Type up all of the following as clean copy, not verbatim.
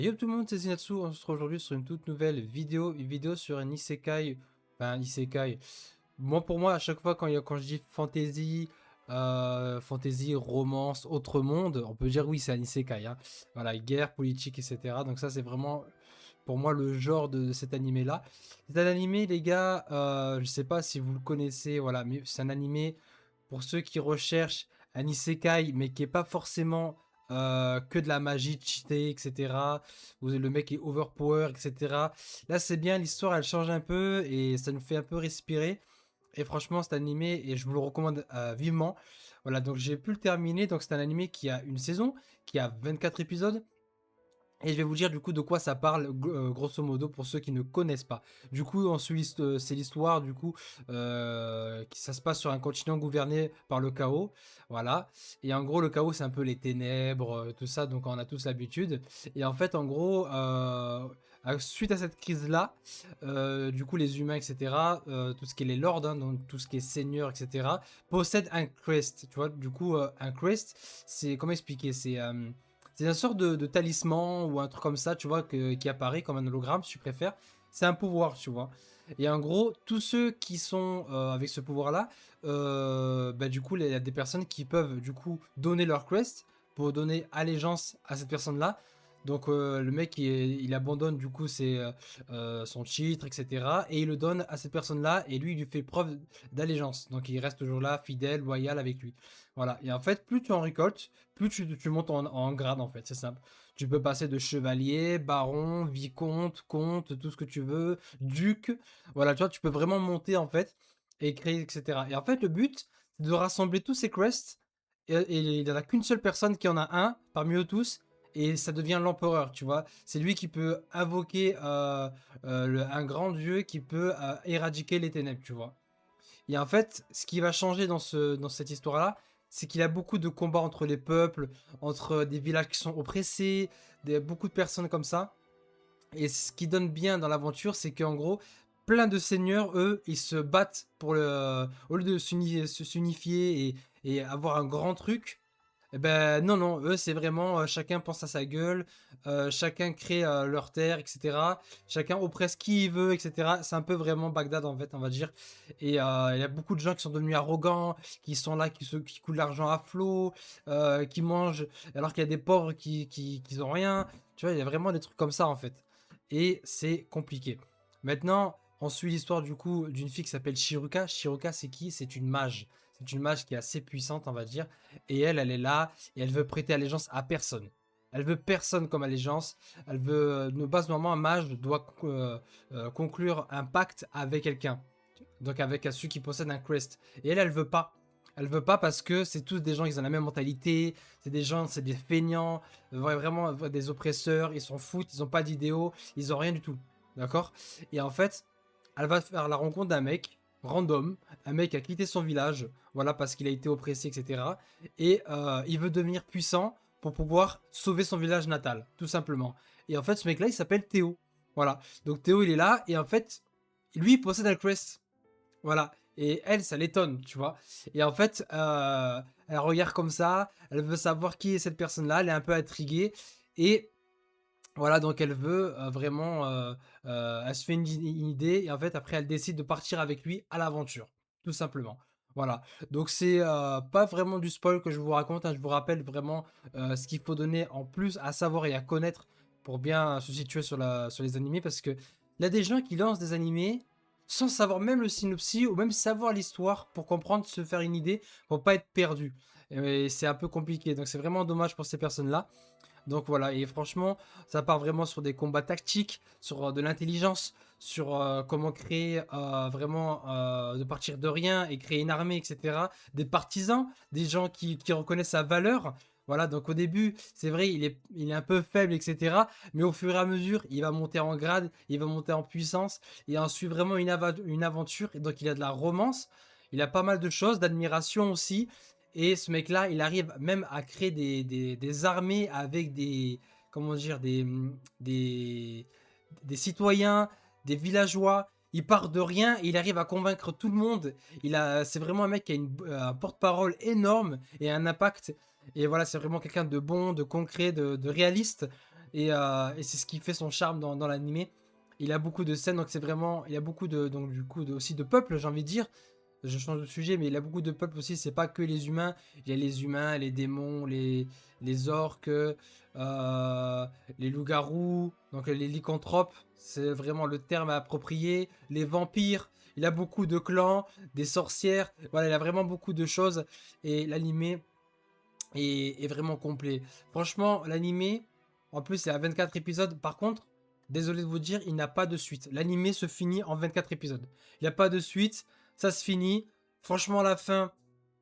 Yo tout le monde, c'est Zinatsu, on se retrouve aujourd'hui sur une toute nouvelle vidéo, une vidéo sur un isekai, enfin un isekai. Moi pour moi à chaque fois quand je dis fantasy, fantasy, romance, autre monde, on peut dire oui c'est un isekai, hein. Voilà, guerre, politique, etc. Donc ça c'est vraiment pour moi le genre de cet animé là. C'est un animé les gars, je sais pas si vous le connaissez, voilà, mais c'est un animé pour ceux qui recherchent un isekai, mais qui est pas forcément que de la magie cheatée, etc. Où le mec est overpower, etc. Là, c'est bien, l'histoire elle change un peu et ça nous fait un peu respirer. Et franchement, cet animé, et je vous le recommande vivement. Voilà, donc j'ai pu le terminer. Donc, c'est un animé qui a une saison, qui a 24 épisodes. Et je vais vous dire du coup de quoi ça parle grosso modo pour ceux qui ne connaissent pas. Du coup, ensuite, c'est l'histoire du coup qui ça se passe sur un continent gouverné par le chaos, voilà. Et en gros, le chaos c'est un peu les ténèbres, tout ça, donc on a tous l'habitude. Et en fait, en gros, suite à cette crise-là, du coup, les humains, etc., tout ce qui est les lords, hein, donc tout ce qui est seigneur, etc., possèdent un crest. Tu vois, du coup, un crest, c'est comment expliquer, c'est une sorte de talisman ou un truc comme ça, tu vois, qui apparaît comme un hologramme, si tu préfères. C'est un pouvoir, tu vois. Et en gros, tous ceux qui sont avec ce pouvoir-là, bah, du coup, il y a des personnes qui peuvent, du coup, donner leur quest pour donner allégeance à cette personne-là. Donc, le mec, il abandonne, du coup, son titre, etc. Et il le donne à cette personne-là. Et lui, il lui fait preuve d'allégeance. Donc, il reste toujours là, fidèle, loyal avec lui. Voilà. Et en fait, plus tu en récoltes, plus tu montes en grade en fait, c'est simple. Tu peux passer de chevalier, baron, vicomte, comte, tout ce que tu veux, duc. Voilà, tu vois, tu peux vraiment monter en fait et créer, etc. Et en fait, le but, c'est de rassembler tous ces quests et il n'y en a qu'une seule personne qui en a un parmi eux tous. Et ça devient l'empereur, tu vois. C'est lui qui peut invoquer un grand dieu qui peut éradiquer les ténèbres, tu vois. Et en fait, ce qui va changer dans cette histoire-là, c'est qu'il y a beaucoup de combats entre les peuples, entre des villages qui sont oppressés, beaucoup de personnes comme ça. Et ce qui donne bien dans l'aventure, c'est qu'en gros, plein de seigneurs, eux, ils se battent au lieu de s'unifier et avoir un grand truc. Eh ben non, non, eux c'est vraiment chacun pense à sa gueule, chacun crée leur terre, etc. Chacun oppresse qui il veut, etc. C'est un peu vraiment Bagdad en fait, on va dire. Et il y a beaucoup de gens qui sont devenus arrogants, qui sont là, qui coulent l'argent à flot, qui mangent, alors qu'il y a des pauvres qui ont rien. Tu vois, il y a vraiment des trucs comme ça en fait. Et c'est compliqué. Maintenant, on suit l'histoire du coup d'une fille qui s'appelle Shiruka. Shiruka, c'est qui? C'est une mage. C'est une mage qui est assez puissante, on va dire. Et elle est là et elle veut prêter allégeance à personne. Elle veut personne comme allégeance. Elle veut, de base, normalement, un mage doit conclure un pacte avec quelqu'un. Donc avec celui qui possède un crest. Et elle veut pas. Elle veut pas parce que c'est tous des gens qui ont la même mentalité. C'est des gens, c'est des feignants, vraiment des oppresseurs. Ils s'en foutent, ils ont pas d'idéaux, ils ont rien du tout. D'accord. Et en fait, elle va faire la rencontre d'un mec random, un mec qui a quitté son village, voilà, parce qu'il a été oppressé, etc. Et il veut devenir puissant pour pouvoir sauver son village natal, tout simplement. Et en fait, ce mec-là, il s'appelle Théo. Voilà. Donc Théo, il est là, et en fait, lui, il possède un crest. Voilà. Et elle, ça l'étonne, tu vois. Et en fait, elle regarde comme ça, elle veut savoir qui est cette personne-là, elle est un peu intriguée. Et voilà, donc elle veut vraiment, elle se fait une idée, et en fait, après, elle décide de partir avec lui à l'aventure, tout simplement. Voilà, donc c'est pas vraiment du spoil que je vous raconte, hein. Je vous rappelle vraiment ce qu'il faut donner en plus à savoir et à connaître pour bien se situer sur les animés, parce que il y a des gens qui lancent des animés sans savoir même le synopsis ou même savoir l'histoire pour comprendre, se faire une idée, pour pas être perdu. Et c'est un peu compliqué, donc c'est vraiment dommage pour ces personnes-là. Donc voilà, et franchement, ça part vraiment sur des combats tactiques, sur de l'intelligence, sur comment créer vraiment de partir de rien et créer une armée, etc. Des partisans, des gens qui reconnaissent sa valeur. Voilà, donc au début, c'est vrai, il est un peu faible, etc. Mais au fur et à mesure, il va monter en grade, il va monter en puissance, et ensuite vraiment une aventure. Et donc il a de la romance, il a pas mal de choses, d'admiration aussi. Et ce mec-là, il arrive même à créer des armées avec comment dire, des citoyens, des villageois. Il part de rien et il arrive à convaincre tout le monde. C'est vraiment un mec qui a un porte-parole énorme et un impact. Et voilà, c'est vraiment quelqu'un de bon, de concret, de réaliste. et c'est ce qui fait son charme dans l'animé. Il a beaucoup de scènes, donc c'est vraiment, il y a beaucoup de, donc du coup, aussi de peuples, j'ai envie de dire. Je change de sujet, mais il y a beaucoup de peuples aussi, c'est pas que les humains. Il y a les humains, les démons, les orques, les loups-garous, donc les lycanthropes, c'est vraiment le terme approprié. Les vampires, il a beaucoup de clans, des sorcières, voilà, il a vraiment beaucoup de choses. Et l'animé est vraiment complet. Franchement, l'animé, en plus, c'est à 24 épisodes. Par contre, désolé de vous dire, il n'a pas de suite. L'animé se finit en 24 épisodes. Il n'y a pas de suite, ça se finit. Franchement, la fin,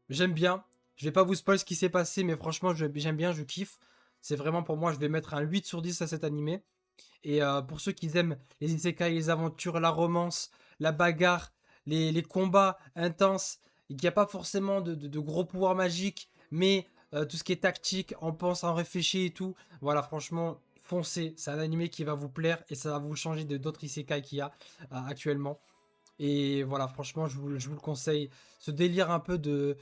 j'aime bien. Je vais pas vous spoil ce qui s'est passé, mais franchement, j'aime bien, je kiffe. C'est vraiment pour moi, je vais mettre un 8 sur 10 à cet animé. Et pour ceux qui aiment les isekai, les aventures, la romance, la bagarre, les combats intenses, il n'y a pas forcément de gros pouvoirs magiques, mais tout ce qui est tactique, on pense, on réfléchit et tout. Voilà, franchement, foncez. C'est un animé qui va vous plaire et ça va vous changer de d'autres isekai qu'il y a actuellement. Et voilà, franchement, je vous le conseille. Ce délire un peu de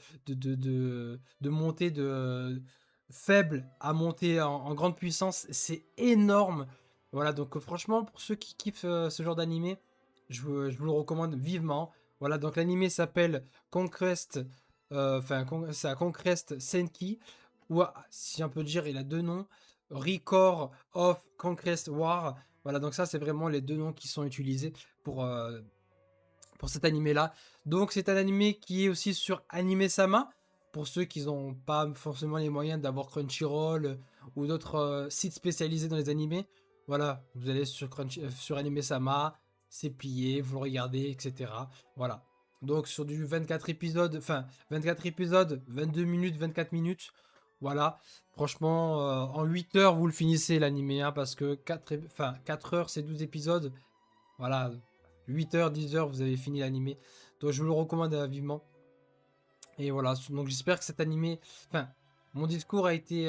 montée de faible à monter en grande puissance, c'est énorme. Voilà, donc franchement, pour ceux qui kiffent ce genre d'animé, je vous le recommande vivement. Voilà, donc l'animé s'appelle Conquest, c'est à Conquest Senki, ou si on peut dire, il a deux noms, Record of Conquest War. Voilà, donc ça, c'est vraiment les deux noms qui sont utilisés pour, euh, pour cet animé-là. Donc c'est un animé qui est aussi sur Anime-sama, pour ceux qui n'ont pas forcément les moyens d'avoir Crunchyroll ou d'autres sites spécialisés dans les animés. Voilà, vous allez sur Anime-sama, c'est plié, vous le regardez, etc. Voilà. Donc sur du 24 épisodes, 24 épisodes, 22 minutes, 24 minutes. Voilà, franchement, en 8 heures, vous le finissez l'animé, hein, parce que 4 heures, c'est 12 épisodes. Voilà, 8 heures, 10 heures, vous avez fini l'animé. Donc je vous le recommande vivement. Et voilà, donc j'espère que cet animé... Enfin, mon discours a été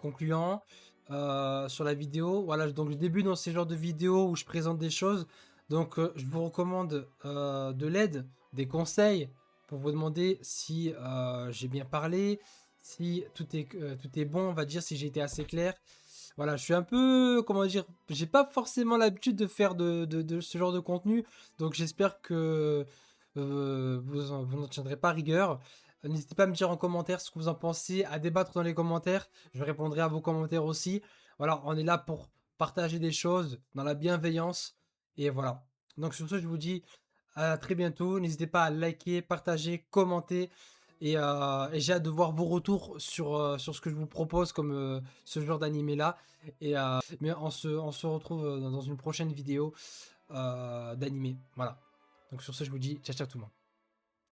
concluant sur la vidéo. Voilà, donc le début dans ces genres de vidéos où je présente des choses. Donc je vous recommande de l'aide, des conseils pour vous demander si j'ai bien parlé, si tout est bon, on va dire, si j'ai été assez clair. Voilà, je suis un peu, comment dire, j'ai pas forcément l'habitude de faire de ce genre de contenu, donc j'espère que vous n'en tiendrez pas rigueur. N'hésitez pas à me dire en commentaire ce que vous en pensez, à débattre dans les commentaires. Je répondrai à vos commentaires aussi. Voilà, on est là pour partager des choses dans la bienveillance. Et voilà. Donc sur ce, je vous dis à très bientôt. N'hésitez pas à liker, partager, commenter. Et j'ai hâte de voir vos retours sur ce que je vous propose comme ce genre d'animé là. Mais on se retrouve dans une prochaine vidéo d'animé. Voilà. Donc sur ce, je vous dis ciao ciao tout le monde.